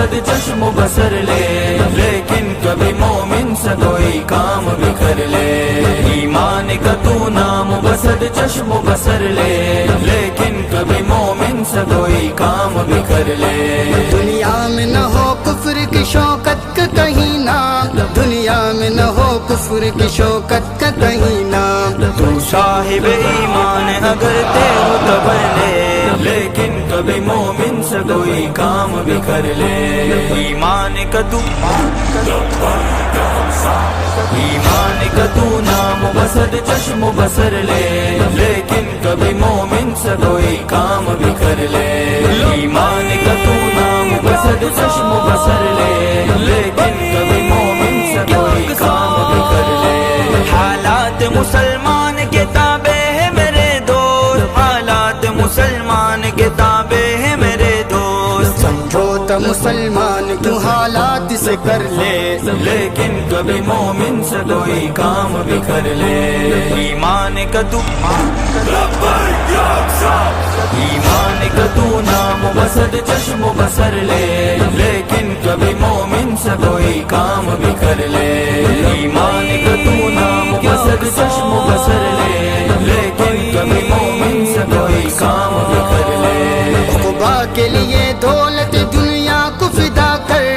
بسد چشم و بسر لے، لیکن کبھی مومن سے کوئی کام بکھر لے۔ ایمان کا تو نام بسد چشم و بسر لے، لیکن کبھی مومن سے کوئی کام بکھر لے۔ دنیا میں نہ ہو کفر کی شوکت کا کہیں نام، دنیا میں نہ ہو کفر کی شوکت کا کہیں نام۔ تو صاحب ایمان اگر تیرو قبر لے، لیکن کبھی مومن سے کوئی کام بکھر لے۔ ایمان کا تو نام بسد چشم و بسر لے، لیکن کبھی مومن سے کوئی کام بکھر لے۔ ایمان کا تو نام بسد چشم و بسر لے، لیکن کبھی مومن سے کوئی کام بکھر لے۔ حالات مسلمان کے تابع ہے میرے دوست، حالات مسلمان کے تابع ہے میرے دوست۔ سمجھوتا مسلمان کیوں حالات سے کر لے، لیکن کبھی مومن سے کوئی کام بکھر لے۔ ایمان کا تو ایمان کا تو نام بسد چشم و بسر لے، لیکن کبھی مومن سے کوئی کام بکھر لے۔ ایمان کا تو نام بسد چشم و بسر لے، لیکن کبھی مومن سے کوئی کام بکھر لے۔ عقبہ کے لیے دولت دنیا کو فدا کر،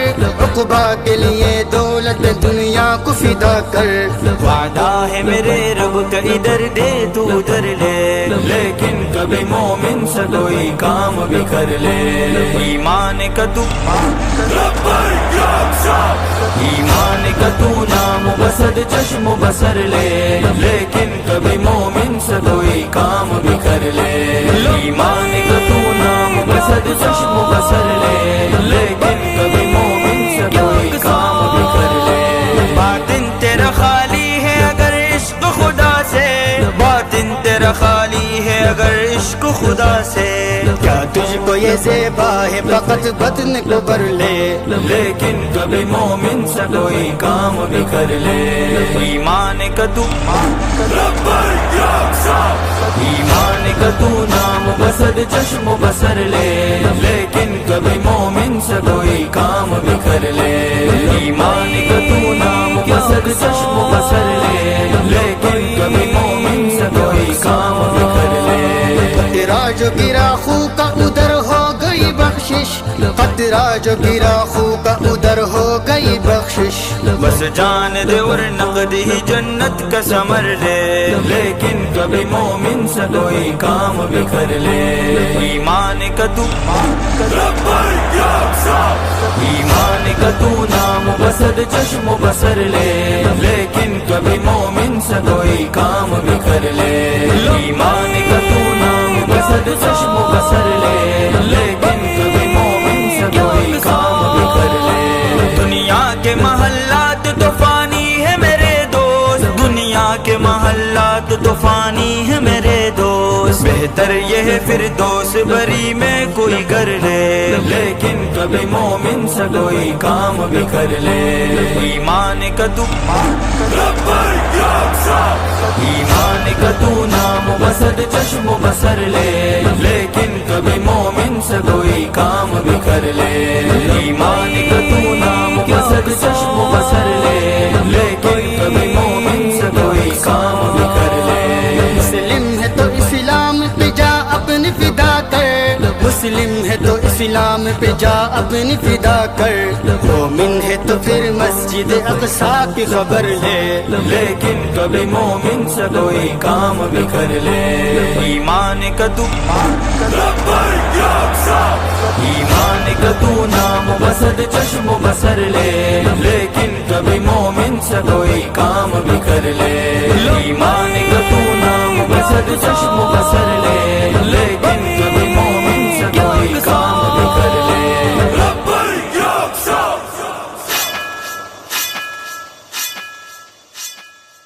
عقبہ کے لیے دولت دنیا کو فدا کر۔ وعدہ ہے میرے رب کا ادھر دے تو ادھر لے، لیکن کبھی مومن سے کوئی کام بکھر لے۔ ایمان کا تو ایمان کا تو نام بسد چشم و بسر لے، لیکن کبھی مومن سے کوئی کام بکھر لے۔ ایمان کا تو نام بسد چشم و بسر لے، لیکن کبھی مومن سے کوئی کام بکھر لے۔ باطن تیرا خالی ہے اگر عشق خدا سے، باطن تیرا خالی ہے اگر عشق خدا سے۔ کیا تجھ کو یہ زیبا ہے فقط بدن کو بر لے، لیکن کبھی مومن سے کوئی کام بکھر لے۔ ایمان کا تو ایمان کا تو نام بسد چشم و بسر لے، لیکن کبھی مومن سے کوئی کام بکھر لے۔ ایمان کا تو نام بسد چشم و بسر لے، لیکن کبھی مومن سے کوئی کام بکھر لے۔ قطرہ جو گرا خو کا ادھر ہو گئی بخشش، قطرہ جو گرا خو کا ادھر ہو گئی بخشش۔ بس جان دے اور نقد ہی جنت کا ثمر لے، لیکن کبھی مومن سے کوئی کام بکھر لے۔ ایمان کا تو ایمان کا تو نام بسد چشم و بسر لے، لیکن کبھی مومن سے کوئی کام بکھر لے۔ ایمان کا تو نام بسد چشم و بسر لے، لیکن کبھی مومن سے کوئی کام بکھر لے۔ دنیا کے محلات تو فانی ہے میرے دوست، دنیا کے محلات تو فانی ہے میرے دوست۔ بہتر یہ ہے فردوس بری میں کوئی گھر لے، لیکن کبھی مومن سے کوئی کام بکھر لے۔ ایمان کا تو ایمان کا تو نام بسد چشم و بسر لے، لیکن کبھی مومن سے کوئی کام بکھر لے۔ ایمان کا تو نام بسد چشم و بسر لے، لیکن کبھی مومن سے کوئی کام بکھر لے۔ مسلم ہے تو اسلام پہ جا اپنی فدا کر، مسلم ہے تو اسلام پہ جا اپنی فدا کر۔ مومن ہے تو پھر مسجد اقصیٰ کی خبر لے، لیکن کبھی مومن سے کوئی کام بکھر لے۔ ایمان کا تو ایمان کا تو نام بسد چشم و بسر لے، لیکن کبھی مومن سے کوئی کام بکھر لے۔ ایمان کا تو نام بسد چشم و بسر